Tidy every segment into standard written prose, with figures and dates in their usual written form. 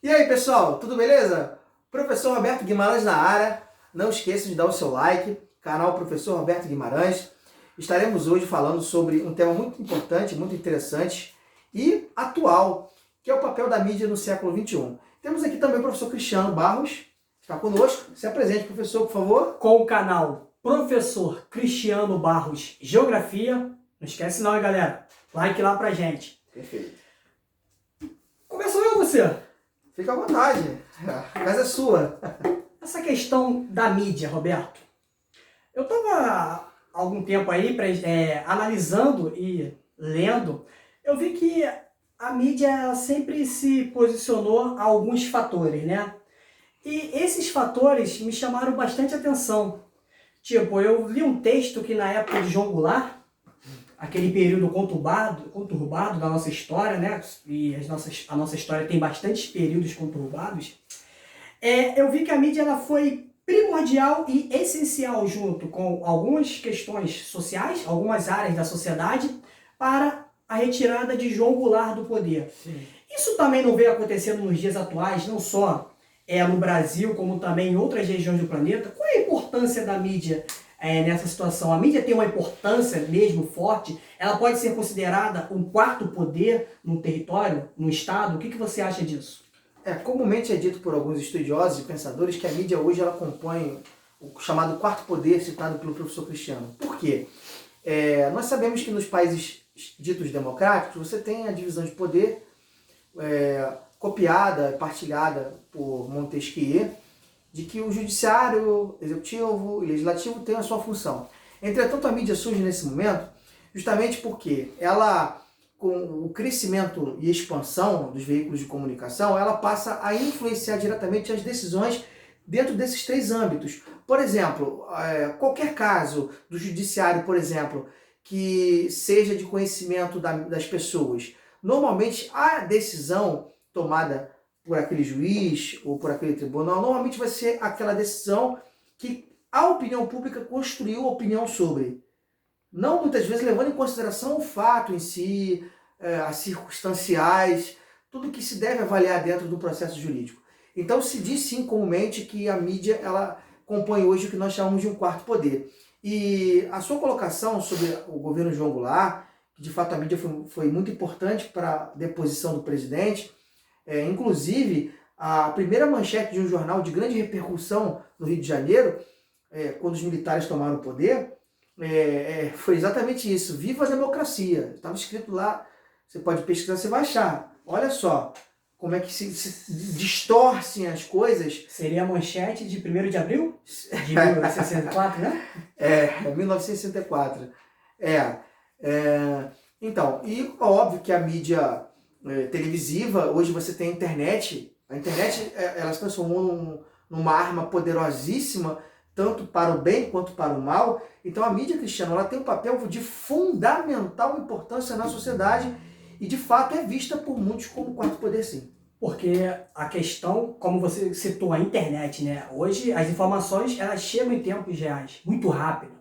E aí, pessoal, tudo beleza? Professor Roberto Guimarães na área. Não esqueça de dar o seu like, canal Professor Roberto Guimarães. Estaremos hoje falando sobre um tema muito importante, muito interessante e atual, que é o papel da mídia no século XXI. Temos aqui também o professor Cristiano Barros, que está conosco. Se apresente, professor, por favor. Com o canal Professor Cristiano Barros Geografia. Não esquece não, hein, galera? Like lá pra gente. Perfeito. Começou eu ou você? Fica à vontade, a casa é sua. Essa questão da mídia, Roberto. Eu estava há algum tempo aí analisando e lendo. Eu vi que a mídia sempre se posicionou a alguns fatores, né? E esses fatores me chamaram bastante atenção. Tipo, eu li um texto que na época de João Goulart, aquele período conturbado da nossa história, né? E a nossa história tem bastantes períodos conturbados. Eu vi que a mídia ela foi primordial e essencial junto com algumas questões sociais, algumas áreas da sociedade, para a retirada de João Goulart do poder. Sim. Isso também não vem acontecendo nos dias atuais, não só no Brasil, como também em outras regiões do planeta. Qual é a importância da mídia nessa situação? A mídia tem uma importância mesmo forte? Ela pode ser considerada um quarto poder num território, num estado? O que você acha disso? Comumente é dito por alguns estudiosos e pensadores que a mídia hoje ela compõe o chamado quarto poder citado pelo professor Cristiano. Por quê? Nós sabemos que nos países ditos democráticos você tem a divisão de poder copiada, partilhada por Montesquieu, de que o judiciário, executivo e legislativo têm a sua função. Entretanto, a mídia surge nesse momento justamente porque ela, com o crescimento e expansão dos veículos de comunicação, ela passa a influenciar diretamente as decisões dentro desses três âmbitos. Por exemplo, qualquer caso do judiciário, por exemplo, que seja de conhecimento das pessoas, normalmente a decisão tomada por aquele juiz ou por aquele tribunal, normalmente vai ser aquela decisão que a opinião pública construiu opinião sobre. Não muitas vezes levando em consideração o fato em si, as circunstanciais, tudo que se deve avaliar dentro do processo jurídico. Então se diz sim comumente que a mídia ela compõe hoje o que nós chamamos de um quarto poder. E a sua colocação sobre o governo João Goulart, que de fato a mídia foi muito importante para a deposição do presidente, inclusive a primeira manchete de um jornal de grande repercussão no Rio de Janeiro, quando os militares tomaram o poder, foi exatamente isso: viva a democracia. Estava escrito lá, você pode pesquisar, você vai achar. Olha só como é que se distorcem as coisas. Seria a manchete de 1º de abril de 1964, né? 1964. Então, e óbvio que a mídia televisiva, hoje você tem a internet ela se transformou numa arma poderosíssima, tanto para o bem quanto para o mal. Então a mídia cristã ela tem um papel de fundamental importância na sociedade e de fato é vista por muitos como quarto poder, sim. Porque a questão, como você citou, a internet, né? Hoje as informações elas chegam em tempos reais, muito rápido.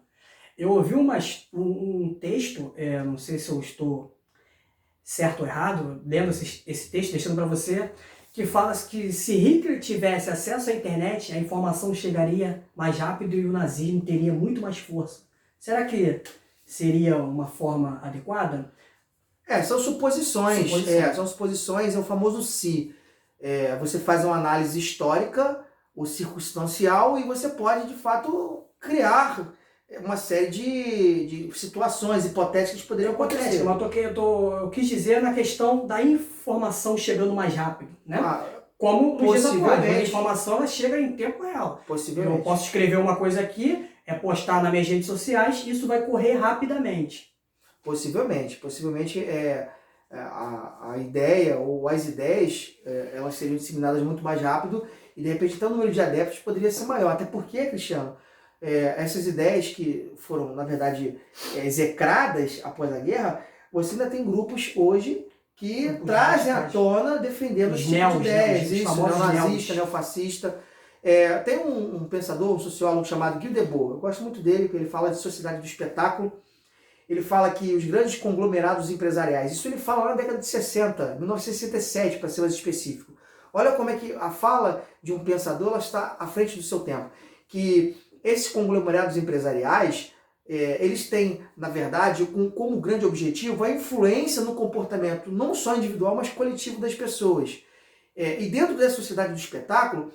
Eu ouvi um texto, não sei se eu estou certo ou errado, lendo esse texto, deixando para você, que fala que se Hitler tivesse acesso à internet, a informação chegaria mais rápido e o nazismo teria muito mais força. Será que seria uma forma adequada? São suposições. São suposições, é o famoso se. Você faz uma análise histórica ou circunstancial e você pode, de fato, criar uma série de situações hipotéticas que poderiam acontecer. Mas eu quis dizer na questão da informação chegando mais rápido, né? Como nos dias atuais, a informação ela chega em tempo real. Possivelmente. Eu posso escrever uma coisa aqui, postar nas minhas redes sociais, e isso vai correr rapidamente. Possivelmente a ideia ou as ideias elas seriam disseminadas muito mais rápido e de repente até o número de adeptos poderia ser maior. Até porque, Cristiano, essas ideias que foram, na verdade, execradas após a guerra, você ainda tem grupos hoje que trazem à tona defendendo esse tipo de ideias, neonazista, neofascista. Tem um pensador, um sociólogo chamado Guy Debord, eu gosto muito dele, porque ele fala de sociedade do espetáculo. Ele fala que os grandes conglomerados empresariais, isso ele fala lá na década de 60, 1967 para ser mais específico, Olha como é que a fala de um pensador ela está à frente do seu tempo. Que esses conglomerados empresariais, eles têm, na verdade, como grande objetivo a influência no comportamento não só individual, mas coletivo das pessoas. E dentro da sociedade do espetáculo,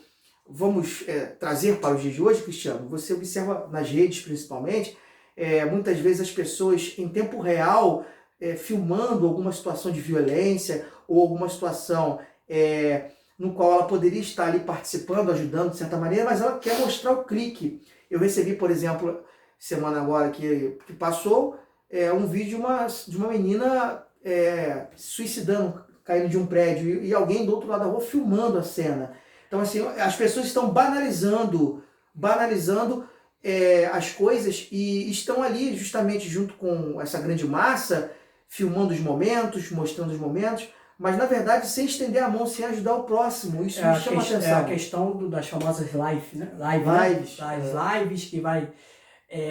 vamos trazer para os dias de hoje, Cristiano, você observa nas redes principalmente, muitas vezes as pessoas em tempo real filmando alguma situação de violência ou alguma situação no qual ela poderia estar ali participando, ajudando de certa maneira, mas ela quer mostrar o clique. Eu recebi, por exemplo, semana agora que passou, um vídeo de uma menina se suicidando, caindo de um prédio, e alguém do outro lado da rua filmando a cena. Então, assim, as pessoas estão banalizando as coisas e estão ali justamente junto com essa grande massa, filmando os momentos, mostrando os momentos, mas na verdade sem estender a mão, sem ajudar o próximo. Isso me chama atenção. É a questão das famosas lives, né? Lives. As lives que vai...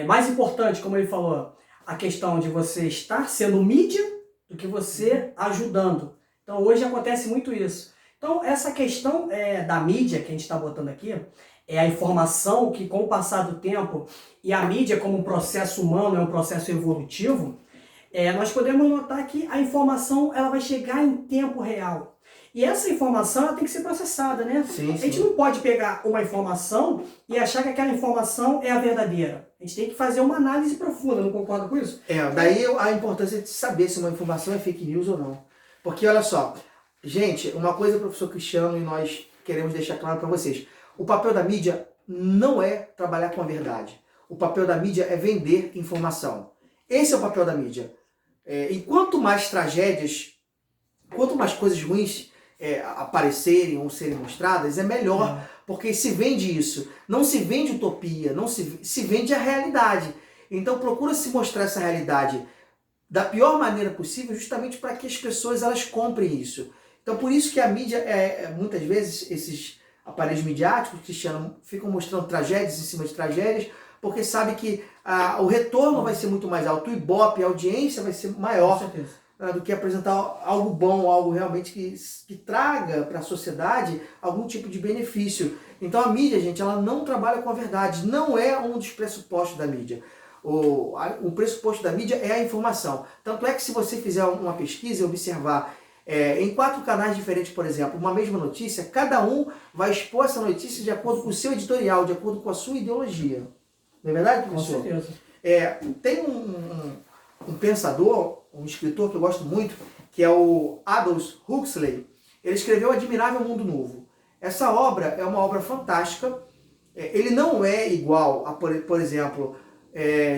mais importante, como ele falou, a questão de você estar sendo mídia do que você ajudando. Então hoje acontece muito isso. Então essa questão da mídia que a gente está botando aqui, é a informação que com o passar do tempo, e a mídia como um processo humano, é um processo evolutivo, nós podemos notar que a informação ela vai chegar em tempo real. E essa informação ela tem que ser processada, né? Sim, a gente não pode pegar uma informação e achar que aquela informação é a verdadeira. A gente tem que fazer uma análise profunda, não concorda com isso? Daí a importância de saber se uma informação é fake news ou não. Porque olha só, gente, uma coisa, professor Cristiano, e nós queremos deixar claro para vocês. O papel da mídia não é trabalhar com a verdade. O papel da mídia é vender informação. Esse é o papel da mídia. E quanto mais tragédias, quanto mais coisas ruins aparecerem ou serem mostradas, é melhor. Porque se vende isso. Não se vende utopia, não se vende a realidade. Então procura se mostrar essa realidade da pior maneira possível, justamente para que as pessoas elas comprem isso. Então por isso que a mídia, muitas vezes, esses aparelhos midiáticos, Cristiano, ficam mostrando tragédias em cima de tragédias, porque sabe que o retorno vai ser muito mais alto, o Ibope, a audiência vai ser maior do que apresentar algo bom, algo realmente que traga para a sociedade algum tipo de benefício. Então a mídia, gente, ela não trabalha com a verdade, não é um dos pressupostos da mídia. O pressuposto da mídia é a informação. Tanto é que se você fizer uma pesquisa e observar em 4 canais diferentes, por exemplo, uma mesma notícia, cada um vai expor essa notícia de acordo com o seu editorial, de acordo com a sua ideologia. Não é verdade, professor? Com certeza. Tem um pensador, um escritor que eu gosto muito, que é o Aldous Huxley. Ele escreveu Admirável Mundo Novo. Essa obra é uma obra fantástica. Ele não é igual a, por exemplo,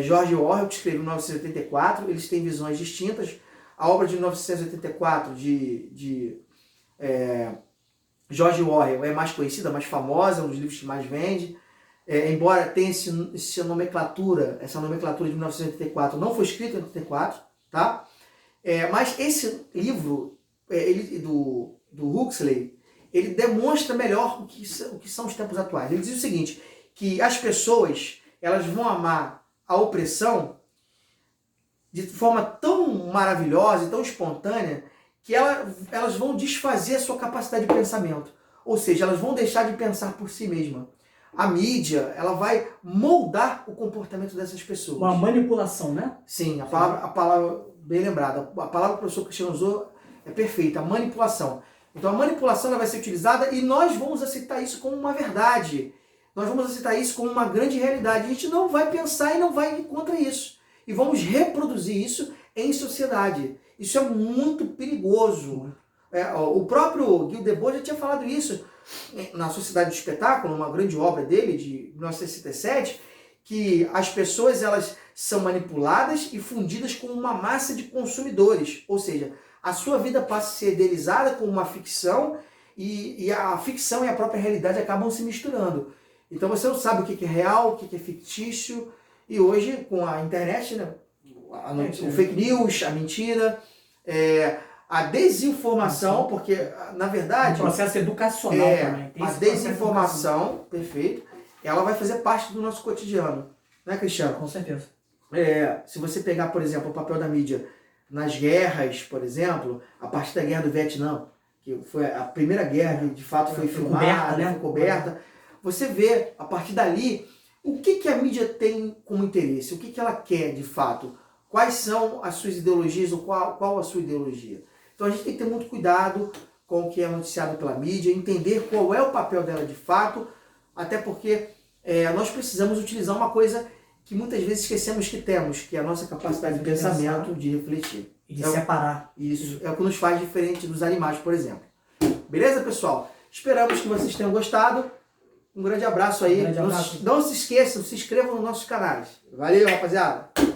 George Orwell, que escreveu em 1984. Eles têm visões distintas. A obra de 1984 de George Orwell é mais conhecida, mais famosa, é um dos livros que mais vende. Embora tenha essa nomenclatura de 1984 não foi escrita em 1984, tá? Mas esse livro do Huxley, ele demonstra melhor o que são os tempos atuais. Ele diz o seguinte, que as pessoas elas vão amar a opressão de forma tão maravilhosa e tão espontânea que elas vão desfazer a sua capacidade de pensamento. Ou seja, elas vão deixar de pensar por si mesma. A mídia, ela vai moldar o comportamento dessas pessoas. Uma manipulação, né? Sim, a palavra bem lembrada. A palavra que o professor Cristiano usou é perfeita, a manipulação. Então a manipulação ela vai ser utilizada e nós vamos aceitar isso como uma verdade. Nós vamos aceitar isso como uma grande realidade. A gente não vai pensar e não vai ir contra isso. E vamos reproduzir isso em sociedade. Isso é muito perigoso. O próprio Guy Debord já tinha falado isso na Sociedade do Espetáculo, uma grande obra dele, de 1967, que as pessoas elas são manipuladas e fundidas com uma massa de consumidores. Ou seja, a sua vida passa a ser idealizada como uma ficção e a ficção e a própria realidade acabam se misturando. Então você não sabe o que é real, o que é fictício. E hoje, com a internet, né, o fake news, a mentira, a desinformação, porque, na verdade... Um processo educacional também. Tem a desinformação, perfeito, ela vai fazer parte do nosso cotidiano. Né, Cristiano? Com certeza. Se você pegar, por exemplo, o papel da mídia nas guerras, por exemplo, a partir da Guerra do Vietnã, que foi a primeira guerra que de fato foi filmada, coberta, né? foi coberta, você vê, a partir dali, o que a mídia tem como interesse, o que ela quer de fato, quais são as suas ideologias, ou qual a sua ideologia. Então a gente tem que ter muito cuidado com o que é noticiado pela mídia, entender qual é o papel dela de fato, até porque nós precisamos utilizar uma coisa que muitas vezes esquecemos que temos, que é a nossa capacidade de pensamento, de refletir. E de separar. Isso é o que nos faz diferente dos animais, por exemplo. Beleza, pessoal? Esperamos que vocês tenham gostado. Um grande abraço aí. Um grande abraço. Não se esqueçam, se inscrevam nos nossos canais. Valeu, rapaziada!